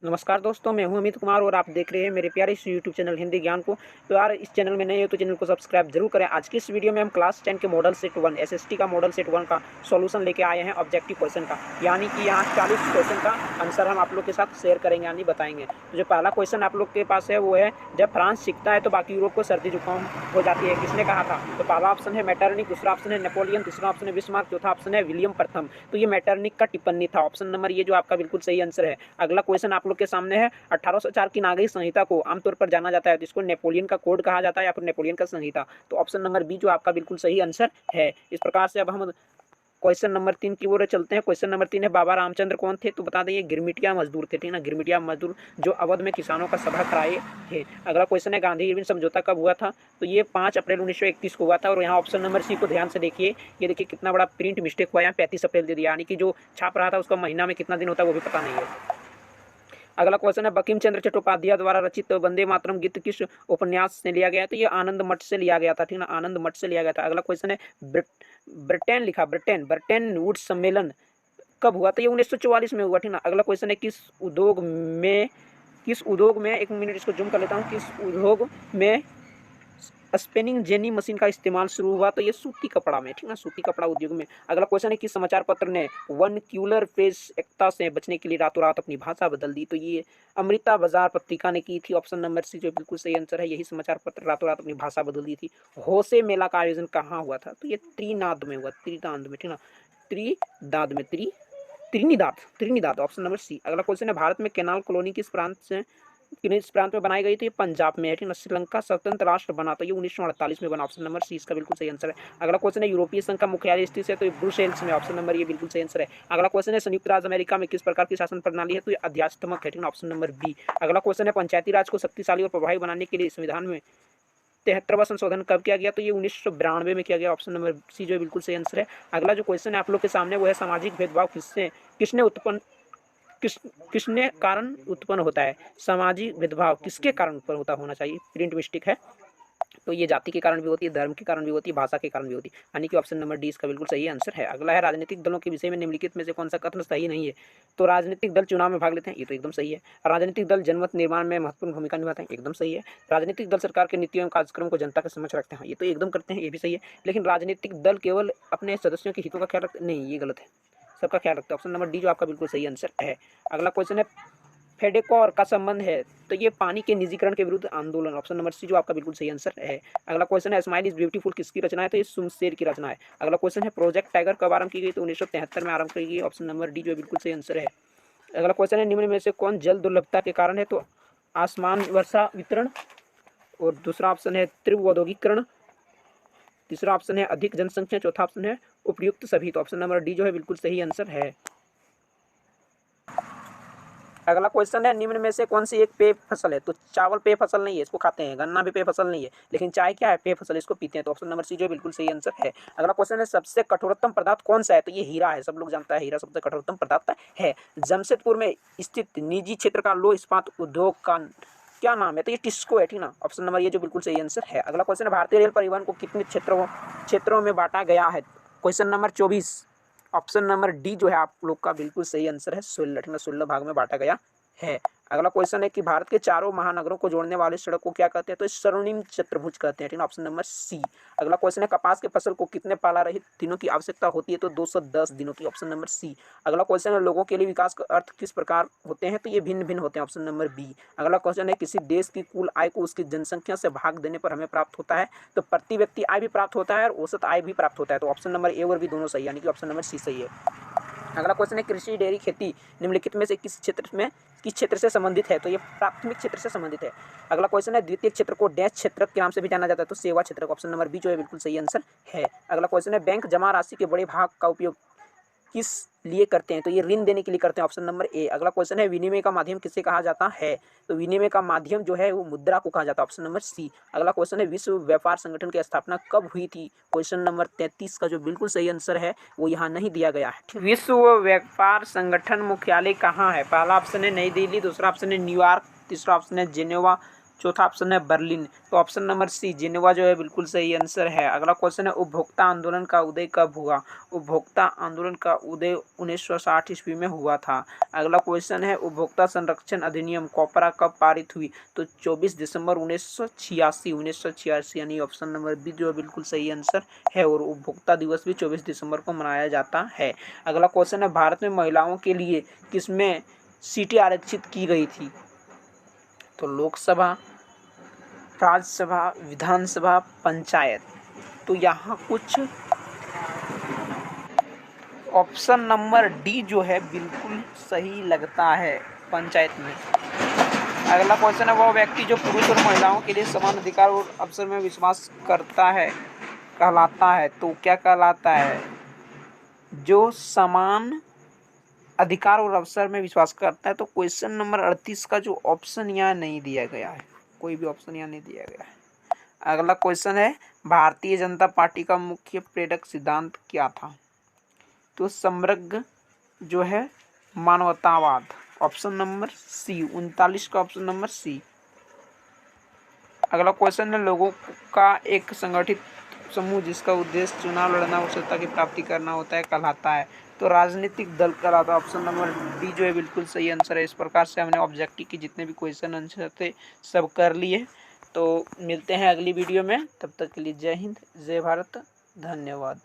नमस्कार दोस्तों, मैं हूं अमित कुमार और आप देख रहे हैं मेरे प्यारे इस यूट्यूब चैनल हिंदी ज्ञान को। तो यार, इस चैनल में नए हो तो चैनल को सब्सक्राइब जरूर करें। आज की इस वीडियो में हम क्लास 10 के मॉडल सेट 1 एसएसटी का मॉडल सेट 1 का सॉल्यूशन लेके आए हैं ऑब्जेक्टिव क्वेश्चन का। यानी कि यहाँ 40 क्वेश्चन का आंसर हम आप लोग के साथ शेयर करेंगे, यानी बताएंगे। तो जो पहला क्वेश्चन आप लोग के पास है वो है, जब फ्रांस सीखता है तो बाकी यूरोप को सर्दी जुकाम हो जाती है, किसने कहा था? तो पहला ऑप्शन है मैटरनिक, दूसरा ऑप्शन है नेपोलियन, तीसरा ऑप्शन है बिस्मार्क, चौथा ऑप्शन है विलियम प्रथम। तो ये मैटरनिक का टिप्पणी था। ऑप्शन नंबर ये जो आपका बिल्कुल सही आंसर है। अगला क्वेश्चन आप लोग के सामने है, 1804 की नागरिक संहिता को आमतौर पर जाना जाता है, जिसको नेपोलियन का कोड कहा जाता है या फिर नेपोलियन का संहिता। तो ऑप्शन नंबर बी जो आपका बिल्कुल सही आंसर है। इस प्रकार से अब हम क्वेश्चन नंबर 3 की ओर चलते हैं। क्वेश्चन नंबर 3 है, बाबा रामचंद्र कौन थे? तो बता दें, गिरमिटिया मजदूर थे, ठीक ना, गिरमिटिया मजदूर जो अवध में किसानों का सभा कराए थे। अगला क्वेश्चन है, गांधी इरविन समझौता कब हुआ था? तो ये 5 अप्रैल 1931 को हुआ था। और यहाँ ऑप्शन नंबर सी को ध्यान से देखिए, ये देखिए कितना बड़ा प्रिंट मिस्टेक हुआ है, यहाँ 35 अप्रैल दे दिया, यानी कि जो छाप रहा था उसका महीना में कितना दिन होता है वो भी पता नहीं है। अगला क्वेश्चन है, बंकिम चंद्र चट्टोपाध्याय द्वारा रचित वंदे मातरम गीत किस उपन्यास से लिया गया है? तो ये आनंद मठ से लिया गया था, ठीक ना, आनंद मठ से लिया गया था। अगला क्वेश्चन है, ब्रिटेन लिखा, ब्रिटेन ब्रिटेन वुड्स सम्मेलन कब हुआ? तो ये 1944 में हुआ, ठीक ना। अगला क्वेश्चन है, किस उद्योग में 1 मिनट इसको जूम कर लेता हूँ, किस उद्योग में स्पिनिंग जेनी मशीन का इस्तेमाल शुरू हुआ? तो ये सूती कपड़ा में, ठीक ना, सूती कपड़ा उद्योग में। अगला क्वेश्चन है, किस समाचार पत्र ने वर्नक्यूलर प्रेस एकता से बचने के लिए रातों रात अपनी भाषा बदल दी? तो ये अमृता बाजार पत्रिका ने की थी। ऑप्शन नंबर सी जो बिल्कुल सही आंसर है, यही समाचार पत्र रातों रात अपनी भाषा बदल दी थी। होसे मेला का आयोजन कहाँ हुआ था? तो ये त्रिनाद में हुआ, त्रिनाद में, ठीक ना, त्रिदाद में, Trinidad, Trinidad, option number C. अगला क्वेश्चन है, भारत में कैनाल कॉलोनी किस प्रांत में बनाई गई थी? पंजाब में, ठीक ना। श्रीलंका स्वतंत्र राष्ट्र बना तो ये 1948 में बना। ऑप्शन नंबर सी इसका बिल्कुल सही आंसर है। अगला क्वेश्चन है, यूरोपीय संघ का मुख्यालय स्थित है? तो ये ब्रुसेल्स में। ऑप्शन नंबर ये बिल्कुल सही आंसर है। अगला क्वेश्चन है, संयुक्त राज्य अमेरिका में किस प्रकार की शासन प्रणाली है? तो ये अध्यात्मक है, ठीक ना, ऑप्शन नंबर बी। अगला क्वेश्चन है, पंचायती राज को शक्तिशाली और प्रभावी बनाने के लिए संविधान में 73वां संशोधन कब किया गया? तो ये 1992 में किया गया। ऑप्शन नंबर सी जो बिल्कुल सही आंसर है। अगला जो क्वेश्चन है आप लोग के सामने वो है, सामाजिक भेदभाव किसने उत्पन्न किस किसने कारण उत्पन्न होता है? सामाजिक भेदभाव किसके कारण उत्पन्न होना चाहिए? प्रिंट मिस्टेक है। तो ये जाति के कारण भी होती है, धर्म के कारण भी होती है, भाषा के कारण भी होती है, यानी कि ऑप्शन नंबर डी इसका बिल्कुल सही आंसर है। अगला है, राजनीतिक दलों के विषय में निम्नलिखित में से कौन सा कथन सही नहीं है? तो राजनीतिक दल चुनाव में भाग लेते हैं, ये तो एकदम सही है। राजनीतिक दल जनमत निर्माण में महत्वपूर्ण भूमिका निभाते हैं, एकदम सही है। राजनीतिक दल सरकार के नीतियों एवं कार्यक्रम को जनता के समक्ष रखते हैं, ये तो एकदम करते हैं, ये भी सही है। लेकिन राजनीतिक दल केवल अपने सदस्यों के हितों का ख्याल रखते नहीं, ये गलत है, सबका ख्याल रखते हैं। ऑप्शन नंबर डी जो आपका बिल्कुल सही आंसर है। अगला क्वेश्चन है, फेडेकोर का संबंध है? तो ये पानी के निजीकरण के विरुद्ध आंदोलन। ऑप्शन नंबर सी जो आपका बिल्कुल सही आंसर है। अगला क्वेश्चन है, स्माइल इज ब्यूटीफुल किसकी रचना है? तो ये सुमशेर की रचना है। अगला क्वेश्चन है, प्रोजेक्ट टाइगर कब आरंभ की गई? तो 1973 में आरंभ की गई। ऑप्शन नंबर डी जो बिल्कुल सही आंसर है। अगला क्वेश्चन है, निम्न में से कौन जल दुर्लभता के कारण है? तो आसमान वर्षा वितरण, और दूसरा ऑप्शन है तीव्र औद्योगिकरण, तीसरा ऑप्शन है अधिक जनसंख्या, चौथा ऑप्शन है उपयुक्त सभी। तो ऑप्शन नंबर डी जो है बिल्कुल सही आंसर है। अगला क्वेश्चन है, निम्न में से कौन सी एक पेय फसल है? तो चावल पेय फसल नहीं है, इसको खाते हैं। गन्ना भी पेय फसल नहीं है, लेकिन चाय क्या है? पेय फसल, इसको पीते हैं। तो ऑप्शन नंबर सी जो बिल्कुल सही आंसर है। अगला क्वेश्चन है, सबसे कठोरतम पदार्थ कौन सा है? तो ये हीरा है, सब लोग जानता है, हीरा सबसे कठोरतम पदार्थ है। जमशेदपुर में स्थित निजी क्षेत्र का लौह इस्पात उद्योग का क्या नाम है? तो ये टिस्को है, ठीक ना, ऑप्शन नंबर ये जो बिल्कुल सही आंसर है। अगला क्वेश्चन है, भारतीय रेल परिवहन को कितने क्षेत्रों में बांटा गया है? Question number 24, option number D जो है आप लोग का बिल्कुल सही आंसर है, 16, 16 भाग में बांटा गया है। अगला क्वेश्चन है कि भारत के चारों महानगरों को जोड़ने वाले सड़क को क्या कहते हैं? तो स्वर्णिम चतुर्भुज कहते हैं, ठीक है, ऑप्शन नंबर सी। अगला क्वेश्चन है, कपास के फसल को कितने पाला रहित दिनों की आवश्यकता होती है? तो 210 दिनों की, ऑप्शन नंबर सी। अगला क्वेश्चन है, लोगों के लिए विकास का अर्थ किस प्रकार होते हैं? तो ये भिन्न भिन्न होते हैं, ऑप्शन नंबर बी। अगला क्वेश्चन है, किसी देश की कुल आय को उसकी जनसंख्या से भाग देने पर हमें प्राप्त होता है? तो प्रति व्यक्ति आय भी प्राप्त होता है और औसत आय भी प्राप्त होता है। तो ऑप्शन नंबर ए और बी दोनों सही, यानी कि ऑप्शन नंबर सी सही है। अगला क्वेश्चन है, कृषि डेयरी खेती निम्नलिखित में से किस क्षेत्र से संबंधित है? तो ये प्राथमिक क्षेत्र से संबंधित है। अगला क्वेश्चन है, द्वितीय क्षेत्र को डैश क्षेत्र के नाम से भी जाना जाता है? तो सेवा क्षेत्र, ऑप्शन नंबर बी जो है बिल्कुल सही आंसर है। अगला क्वेश्चन है, बैंक जमा राशि के बड़े भाग का उपयोग किस लिए करते हैं? तो ये ऋण देने के लिए करते हैं, ऑप्शन नंबर ए। अगला क्वेश्चन है, विनिमय का माध्यम किसे कहा जाता है? तो विनिमय का माध्यम जो है वो मुद्रा को कहा जाता है, ऑप्शन नंबर सी। अगला क्वेश्चन है, विश्व व्यापार संगठन की स्थापना कब हुई थी? क्वेश्चन नंबर 33 का जो बिल्कुल सही आंसर है वो यहाँ नहीं दिया गया है। विश्व व्यापार संगठन मुख्यालय कहाँ है? पहला ऑप्शन है नई दिल्ली, दूसरा ऑप्शन है न्यूयॉर्क, तीसरा ऑप्शन है जेनेवा, चौथा ऑप्शन है बर्लिन। तो ऑप्शन नंबर सी जिनेवा जो है बिल्कुल सही आंसर है। अगला क्वेश्चन है उपभोक्ता आंदोलन का उदय कब हुआ? उपभोक्ता आंदोलन का उदय 1960 ईस्वी में हुआ था। अगला क्वेश्चन है उपभोक्ता संरक्षण अधिनियम कॉपरा कब पारित हुई? तो 24 दिसंबर 1986 यानी ऑप्शन नंबर बी जो है बिल्कुल सही आंसर है। और उपभोक्ता दिवस भी 24 दिसंबर को मनाया जाता है। अगला क्वेश्चन है भारत में महिलाओं के लिए किसमें सीटें आरक्षित की गई थी? तो लोकसभा, राज्यसभा, विधानसभा, पंचायत। तो यहाँ कुछ ऑप्शन नंबर डी जो है बिल्कुल सही लगता है, पंचायत में। अगला क्वेश्चन है वो व्यक्ति जो पुरुष और महिलाओं के लिए समान अधिकार और अवसर में विश्वास करता है कहलाता है। तो क्या कहलाता है? जो समान अधिकार और अवसर में विश्वास करता है। तो क्वेश्चन नंबर 38 का जो ऑप्शन यहाँ नहीं दिया गया है, कोई भी ऑप्शन यहाँ नहीं दिया गया है। अगला क्वेश्चन है भारतीय जनता पार्टी का मुख्य प्रेरक सिद्धांत क्या था? तो समग्र जो है मानवतावाद, ऑप्शन नंबर सी, 39 का ऑप्शन नंबर सी। अगला क्वेश्चन है लोगों का एक संगठित समूह जिसका उद्देश्य चुनाव लड़ना और सत्ता की प्राप्ति करना होता है कहलाता है। तो राजनीतिक दल कहलाता है। ऑप्शन नंबर डी जो है बिल्कुल सही आंसर है। इस प्रकार से हमने ऑब्जेक्टिव के जितने भी क्वेश्चन आंसर थे सब कर लिए। तो मिलते हैं अगली वीडियो में, तब तक के लिए जय हिंद, जय भारत, धन्यवाद।